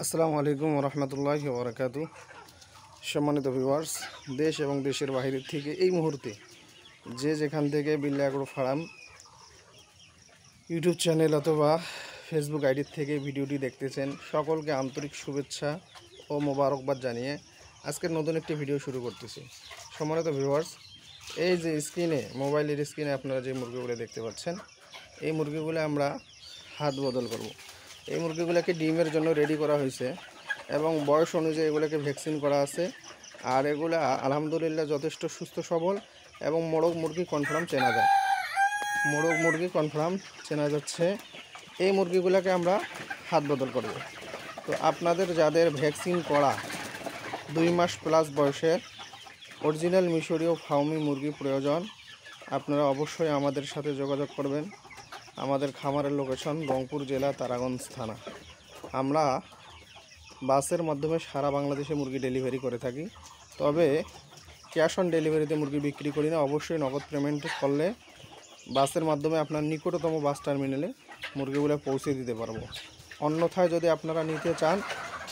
আসসালামু আলাইকুম রহমতুল্লাহি ওয়া বারাকাতু। সম্মানিত ভিউয়ার্স, দেশ এবং দেশের বাইরে থেকে এই মুহূর্তে যে যেখান থেকে বিল্লা অ্যাগ্রো ফার্ম ইউটিউব চ্যানেল অথবা ফেসবুক আইডির থেকে ভিডিওটি দেখতেছেন, সকলকে আন্তরিক শুভেচ্ছা ও মোবারকবাদ জানিয়ে আজকের নতুন একটি ভিডিও শুরু করতেছি। সম্মানিত ভিউয়ার্স, এই যে স্ক্রিনে, মোবাইলের স্ক্রিনে আপনারা যে মুরগিগুলো দেখতে পাচ্ছেন, এই মুরগিগুলো আমরা হাত বদল করব। এই মুরগিগুলোকে ডিমের জন্য রেডি করা হয়েছে এবং বয়স অনুযায়ী এগুলোকে ভ্যাকসিন করা আছে। আর এগুলা আলহামদুলিল্লাহ যথেষ্ট সুস্থ সবল এবং মোরগ মুরগি কনফার্ম চেনা যায়। মোরগ মুরগি কনফার্ম চেনা যাচ্ছে। এই মুরগিগুলোকে আমরা হাত বদল করব। তো আপনাদের যাদের ভ্যাকসিন করা 2 মাস প্লাস বয়সের অরিজিনাল মিশরীয় ফার্মি মুরগি প্রয়োজন, আপনারা অবশ্যই আমাদের সাথে যোগাযোগ করবেন। আমাদের খামারের লোকেশন রংপুর জেলা, তারাগঞ্জ থানা। আমরা বাসের মাধ্যমে সারা বাংলাদেশে মুরগি ডেলিভারি করে থাকি, তবে ক্যাশ অন ডেলিভারিতে মুরগি বিক্রি করি না। অবশ্যই নগদ পেমেন্ট করলে বাসের মাধ্যমে আপনার নিকটতম বাস টার্মিনালে মুরগিগুলো পৌঁছে দিতে পারবো। অন্যথায় যদি আপনারা নিতে চান,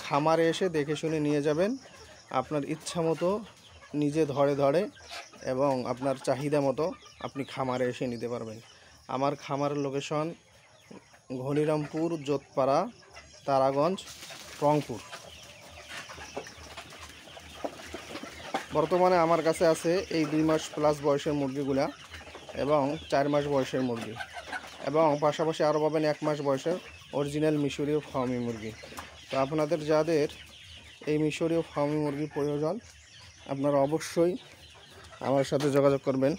খামারে এসে দেখে শুনে নিয়ে যাবেন। আপনার ইচ্ছা মতো নিজে ধরে ধরে এবং আপনার চাহিদা মতো আপনি খামারে এসে নিতে পারবেন। আমার খামারের লোকেশন ঘনিরামপুর, যোতপাড়া, তারাগঞ্জ, রংপুর। বর্তমানে আমার কাছে আছে এই 2 মাস প্লাস বয়সের মুরগিগুলা এবং 4 মাস বয়সের মুরগি, এবং পাশাপাশি আরও পাবেন 1 মাস বয়সের অরিজিনাল মিশরীয় ফার্মি মুরগি। তো আপনাদের যাদের এই মিশরীয় ফার্মি মুরগি প্রয়োজন, আপনারা অবশ্যই আমার সাথে যোগাযোগ করবেন।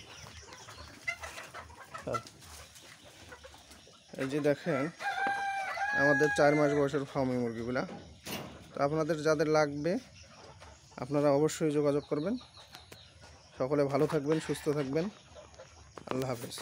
এই যে দেখেন আমাদের 4 মাস বয়সের ফার্মি মুরগিগুলা। তো আপনাদের যাদের লাগবে আপনারা অবশ্যই যোগাযোগ করবেন। সকলে ভালো থাকবেন, সুস্থ থাকবেন। আল্লাহ হাফেজ।